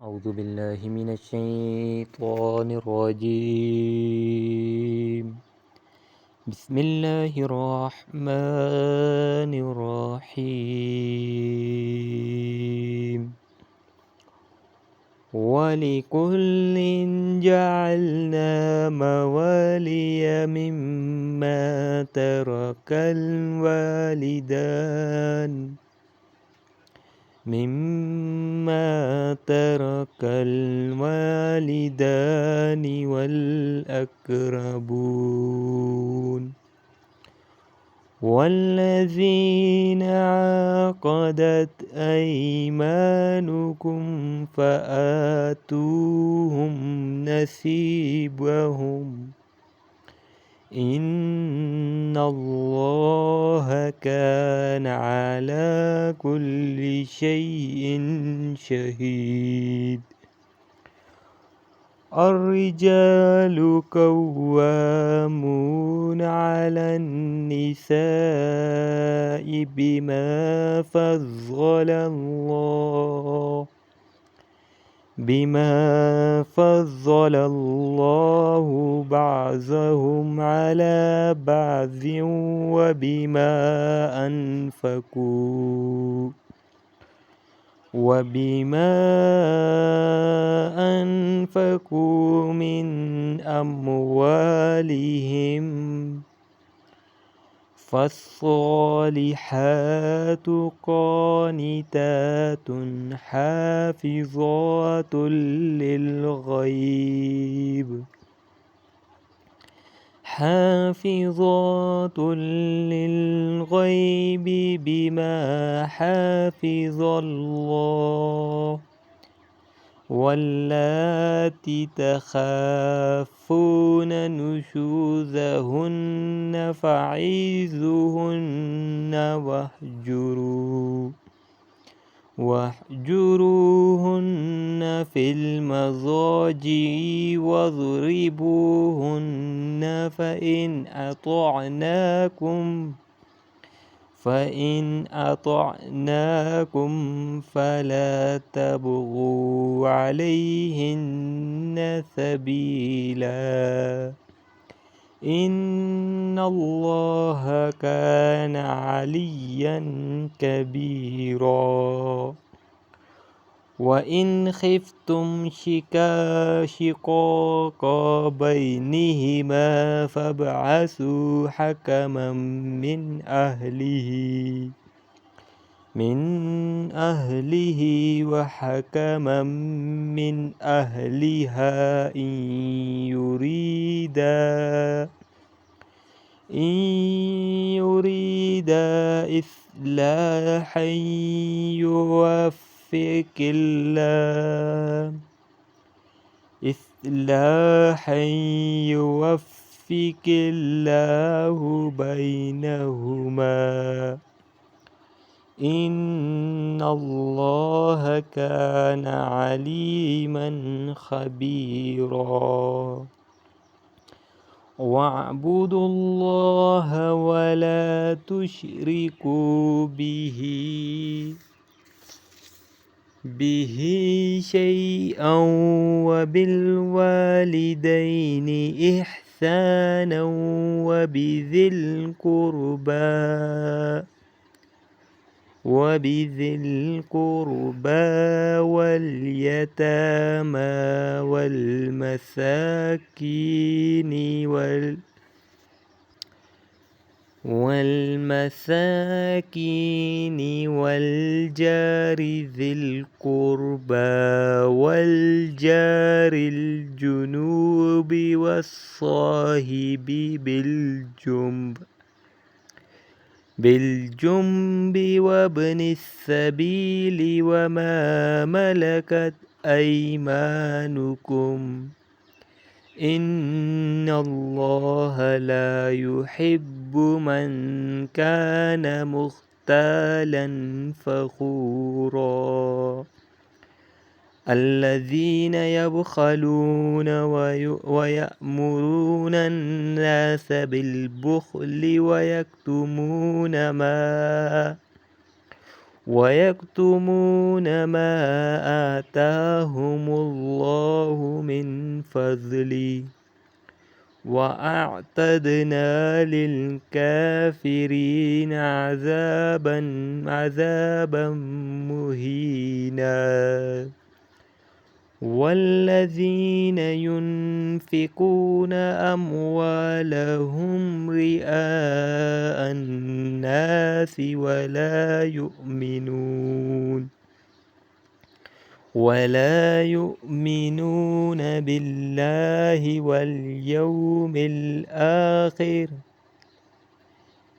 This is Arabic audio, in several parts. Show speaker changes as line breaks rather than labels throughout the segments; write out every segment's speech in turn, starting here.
أعوذ بالله من الشيطان الرجيم. بسم الله الرحمن الرحيم. ولكل جعلنا موالي مما ترك الوالدان والأقربون والذين عقدت أيمانكم فآتوهم نصيبهم إن الله كان على كل شيء شهيد. الرجال قوامون على النساء بما فضل الله بعضهم على بعض وبما أنفقوا من أموالهم فالصالحات قانتات حافظات للغيب بما حفظ الله. واللاتي تخافون نشوزهن فعظوهن واهجروهن في المضاجع واضربوهن فإن أطعناكم فلا تبغوا عليهن سبيلا إن الله كان عليا كبيرا. وإن خفتم شقاق بينهما فابعثوا حكما من أهله وحكما من أهلها إن يريدا إصلاحا يوفق الله بينهما إن الله كان عليما خبيرا. واعبدوا الله ولا تشركوا به شيئا وبالوالدين إحسانا وبذي القربى واليتامى والمساكين والجار ذي القربى والجار الجنوب والصاحب بالجنب وابن السبيل وما ملكت أيمانكم إن الله لا يحب من كان مختالا فخورا. الذين يبخلون ويأمرون الناس بالبخل ويكتمون ما آتاهم الله من فضله وأعتدنا للكافرين عذابا مهينا والذين ينفقون أموالهم رئاء الناس ولا يؤمنون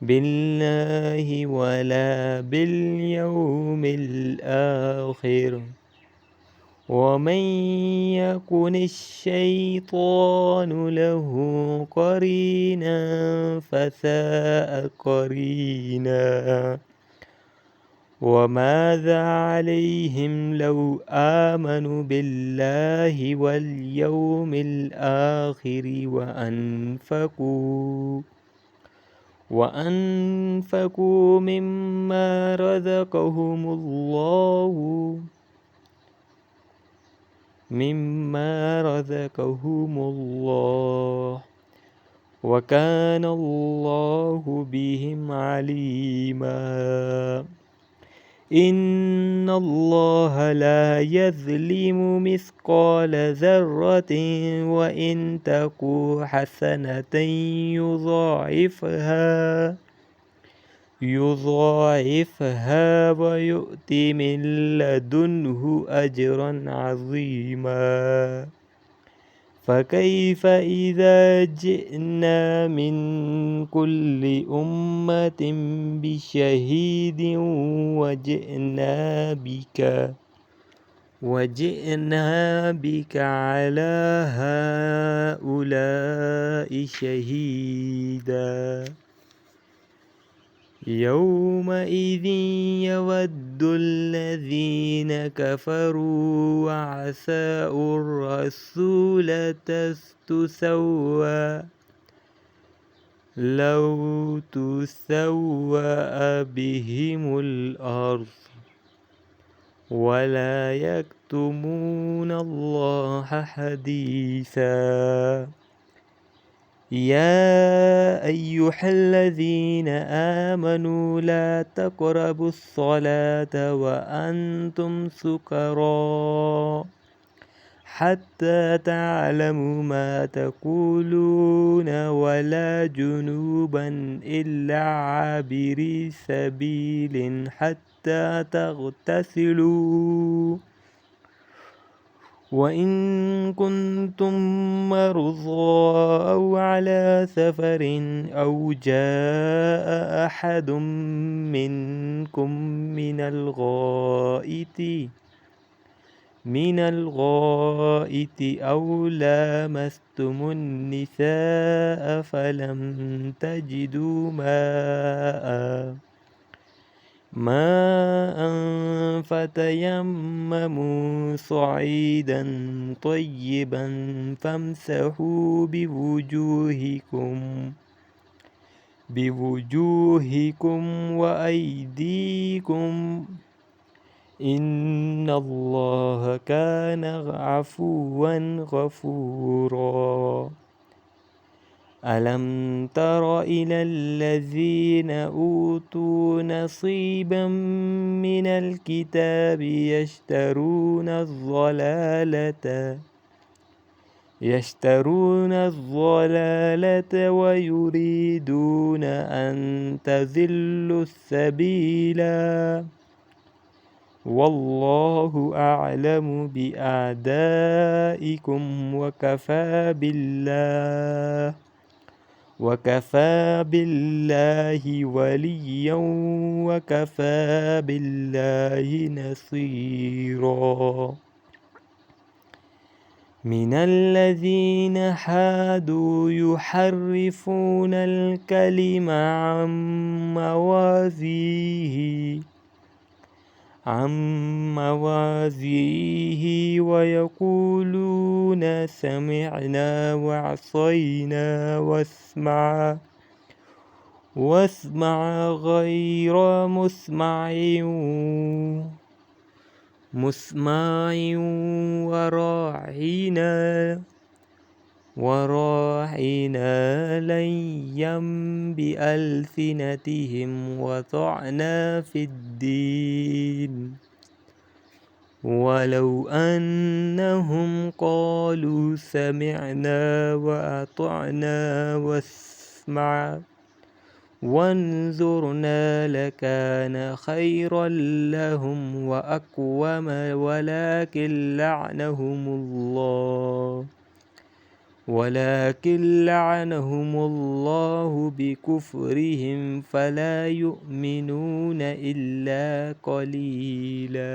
بالله ولا باليوم الآخر ومن يكن الشيطان له قرينا فساء قرينا وماذا عليهم لو آمنوا بالله واليوم الآخر وأنفقوا مما رزقهم الله وكان الله بهم عليما إن الله لا يظلم مثقال ذرة وإن تك حسنة يضاعفها ويؤت من لدنه أجرا عظيما فكيف إذا جئنا من كل أمة بشهيد وجئنا بك على هؤلاء شهيدا يومئذ يود الذين كفروا وعصوا الرسول لو تسوى بهم الأرض ولا يكتمون الله حديثا يا أيها الذين آمنوا لا تقربوا الصلاة وأنتم سكارى حتى تعلموا ما تقولون ولا جنوبا إلا عابري سبيل حتى تغتسلوا وإن كنتم مرضى أو على سفر أو جاء أحد منكم من الغائط أو لامستم النساء فلم تجدوا ماء فتيمموا صعيدا طيبا فامسحوا بوجوهكم وأيديكم إن الله كان عفوا غفورا ألم تر إلى الذين أوتوا نصيبا من الكتاب يشترون الضلالة ويريدون أن تضلوا السبيلا والله أعلم بأعدائكم وكفى بالله وليا وكفى بالله نصيرا من الذين حادوا يحرفون الكلم عن موازيه ويقولون سمعنا وعصينا واسمع غير مسمع وراعنا ليا بألسنتهم وطعنا في الدين ولو أنهم قالوا سمعنا وأطعنا واسمع وانظرنا لكان خيرا لهم وأقوم ولكن لعنهم الله بكفرهم فلا يؤمنون إلا قليلا.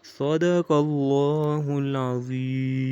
صدق الله العظيم.